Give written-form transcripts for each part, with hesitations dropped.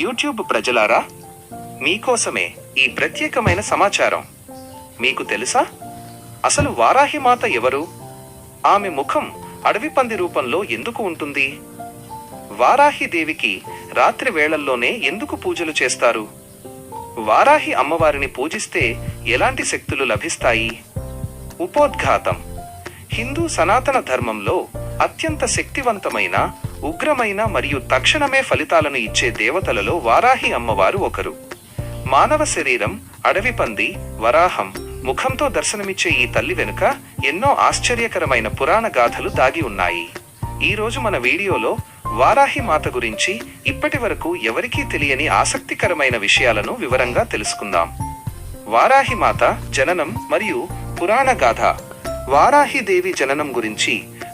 YouTube ప్రజలారా, మీకోసమే ఈ ప్రత్యేకమైన సమాచారం. మీకు తెలుసా, అసలు వారాహిమాత ఎవరు? ఆమె ముఖం అడవి పంది రూపంలో ఎందుకు ఉంటుంది? వారాహిదేవికి రాత్రి వేళల్లోనే ఎందుకు పూజలు చేస్తారు? వారాహి అమ్మవారిని పూజిస్తే ఎలాంటి శక్తులు లభిస్తాయి? ఉపోద్ఘాతం. హిందూ సనాతన ధర్మంలో అత్యంత శక్తివంతమైన, ఉగ్రమైన మరియు తక్షణమే ఫలితాలను ఇచ్చే దేవతలలో వారాహి అమ్మవారు ఒకరు. మానవ శరీరం, అడవి పంది, వరాహం ముఖంతో దర్శనమిచ్చే ఈ తల్లి వెనుక ఎన్నో ఆశ్చర్యకరమైన పురాణ గాథలు దాగి ఉన్నాయి. ఈరోజు మన వీడియోలో వారాహి మాత గురించి ఇప్పటి వరకు ఎవరికీ తెలియని ఆసక్తికరమైన విషయాలను వివరంగా తెలుసుకుందాం. వారాహి మాత జననం మరియు పురాణ గాథ. వారాహిదేవి జననం గురించి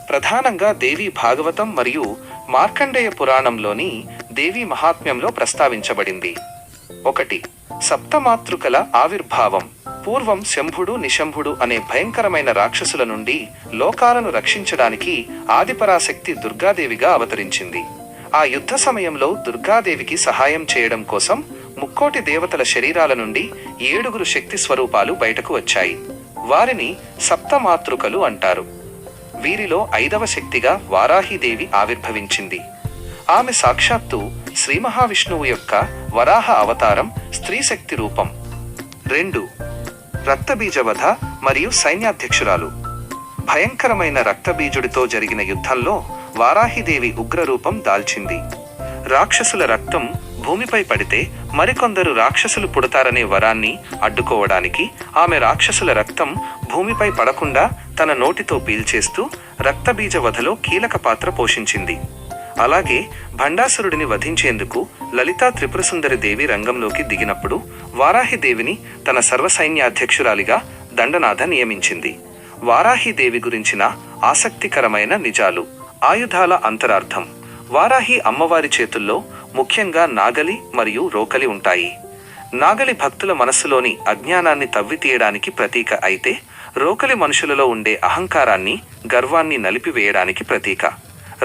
ప్రధానంగా దేవి భాగవతం మరియు మార్కండేయ పురాణంలోని దేవి మహాత్మ్యంలో ప్రస్తావించబడింది. 1. సప్తమాతృకల ఆవిర్భావం. పూర్వం శంభుడు, నిశంభుడు అనే భయంకరమైన రాక్షసుల నుండి లోకాలను రక్షించడానికి ఆదిపరాశక్తి దుర్గాదేవిగా అవతరించింది. ఆ యుద్ధ సమయంలో దుర్గాదేవికి సహాయం చేయడం కోసం 3 దేవతల శరీరాల నుండి 7 శక్తి స్వరూపాలు బయటకు వచ్చాయి. వారిని సప్తమాతృకలు అంటారు. వీరిలో 5వ శక్తిగా వారాహిదేవి ఆవిర్భవించింది. ఆమె సాక్షాత్తు శ్రీ మహావిష్ణువు యొక్క వరాహ అవతారం, స్త్రీ శక్తి రూపం. 2. రక్తబీజవధ మరియు సైన్యాధ్యక్షురాలు. భయంకరమైన రక్తబీజుడితో జరిగిన యుద్ధంలో వారాహిదేవి ఉగ్రరూపం దాల్చింది. రాక్షసుల రక్తం భూమిపై పడితే మరికొందరు రాక్షసులు పుడతారనే వరాన్ని అడ్డుకోవడానికి ఆమె రాక్షసుల రక్తం భూమిపై పడకుండా తన నోటితో పీల్చేస్తూ రక్తబీజవధలో కీలక పాత్ర పోషించింది. అలాగే భండాసురుడిని వధించేందుకు లలితా త్రిపురసుందరి దేవి రంగంలోకి దిగినప్పుడు వారాహిదేవిని తన సర్వసైన్యాధ్యక్షురాలిగా దండనాథ నియమించింది. వారాహిదేవి గురించిన ఆసక్తికరమైన నిజాలు. ఆయుధాల అంతరార్థం. వారాహి అమ్మవారి చేతుల్లో ముఖ్యంగా నాగలి మరియు రోకలి ఉంటాయి. నాగలి భక్తుల మనస్సులోని అజ్ఞానాన్ని తవ్వితీయడానికి ప్రతీక అయితే, రోకలి మనుషులలో ఉండే అహంకారాన్ని, గర్వాన్ని నలిపివేయడానికి ప్రతీక.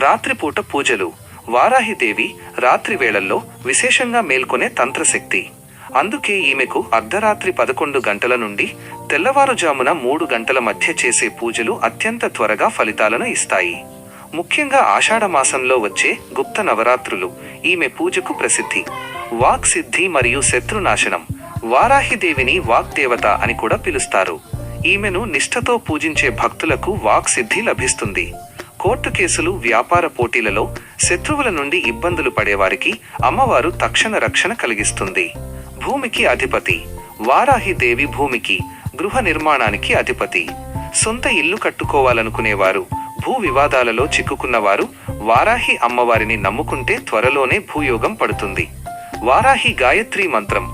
రాత్రిపూట పూజలు. వారాహిదేవి రాత్రి వేళల్లో విశేషంగా మేల్కొనే తంత్రశక్తి. అందుకే ఈమెకు అర్ధరాత్రి 11 గంటల నుండి తెల్లవారుజామున 3 గంటల మధ్య చేసే పూజలు అత్యంత త్వరగా ఫలితాలను ఇస్తాయి. ముఖ్యంగా ఆషాఢ మాసంలో వచ్చే గుప్త నవరాత్రులు ఈమె పూజకు ప్రసిద్ధి. వాక్ సిద్ధి మరియు శత్రునాశనం. వారాహిదేవిని వాగ్దేవత అని కూడా పిలుస్తారు. ఈమెను నిష్ఠతో పూజించే భక్తులకు వాక్ సిద్ధి లభిస్తుంది. కోర్టు కేసులు, వ్యాపార పోటీలలో శత్రువుల నుండి ఇబ్బందులు పడేవారికి అమ్మవారు తక్షణ రక్షణ కలిగిస్తుంది. భూమికి అధిపతి. వారాహిదేవి భూమికి, గృహ నిర్మాణానికి అధిపతి. సొంత ఇల్లు కట్టుకోవాలనుకునేవారు, భూ వివాదాలలో చిక్కుకున్నవారు వారాహి అమ్మవారిని నమ్ముకుంటే త్వరలోనే భూయోగం పడుతుంది. వారాహి గాయత్రి మంత్రం.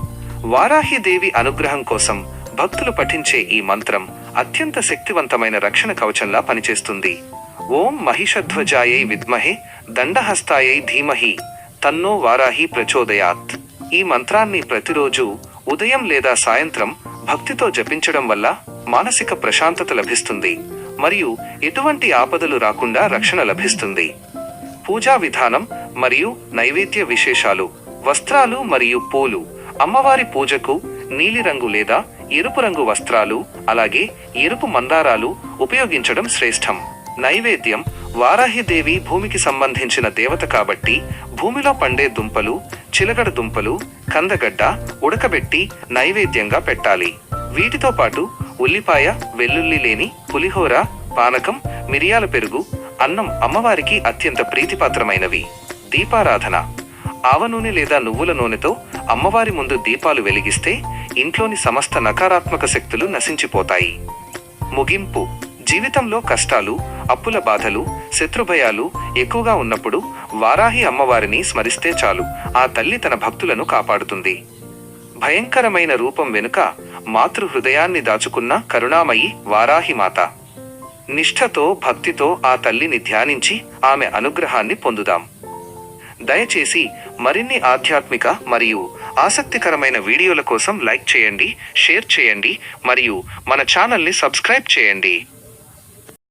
వారాహిదేవి అనుగ్రహం కోసం భక్తులు పఠించే ఈ మంత్రం అత్యంత శక్తివంతమైన రక్షణ కవచంలా పనిచేస్తుంది. ఓం మహిషధ్వజాయై విద్మహే దండహస్తాయై ధీమహి తన్నో వారాహి ప్రచోదయాత్. ఈ మంత్రాన్ని ప్రతిరోజు ఉదయం లేదా సాయంత్రం భక్తితో జపించడం వల్ల మానసిక ప్రశాంతత లభిస్తుంది మరియు ఎటువంటి ఆపదలు రాకుండా రక్షణ లభిస్తుంది. పూజా విధానం మరియు నైవేద్య విశేషాలు. వస్త్రాలు మరియు పూలు. అమ్మవారి పూజకు నీలిరంగు లేదా ఎరుపు రంగు వస్త్రాలు, అలాగే ఎరుపు మందారాలు ఉపయోగించడం శ్రేష్టం. నైవేద్యం. వారాహిదేవి భూమికి సంబంధించిన దేవత కాబట్టి భూమిలో పండే దుంపలు, చిలగడ దుంపలు, కందగడ్డ ఉడకబెట్టి నైవేద్యంగా పెట్టాలి. వీటితో పాటు ఉల్లిపాయ, వెల్లుల్లి లేని పులిహోర, పానకం, మిరియాల పెరుగు, అన్నం అమ్మవారికి అత్యంత ప్రీతిపాత్రమైనవి. దీపారాధన. ఆవనూనె లేదా నువ్వుల నూనెతో అమ్మవారి ముందు దీపాలు వెలిగిస్తే ఇంట్లోని సమస్త నకారాత్మక శక్తులు నశించిపోతాయి. ముగింపు. జీవితంలో కష్టాలు, అప్పుల బాధలు, శత్రుభయాలు ఎక్కువగా ఉన్నప్పుడు వారాహి అమ్మవారిని స్మరిస్తే చాలు, ఆ తల్లి తన భక్తులను కాపాడుతుంది. భయంకరమైన రూపం వెనుక మాతృహృదయాన్ని దాచుకున్న కరుణామయి వారాహిమాత. నిష్ఠతో, భక్తితో ఆ తల్లిని ధ్యానించి ఆమె అనుగ్రహాన్ని పొందుదాం. దయచేసి మరిన్ని ఆధ్యాత్మిక మరియు ఆసక్తికరమైన వీడియోల కోసం లైక్ చేయండి, షేర్ చేయండి మరియు మన ఛానల్ని సబ్స్క్రైబ్ చేయండి.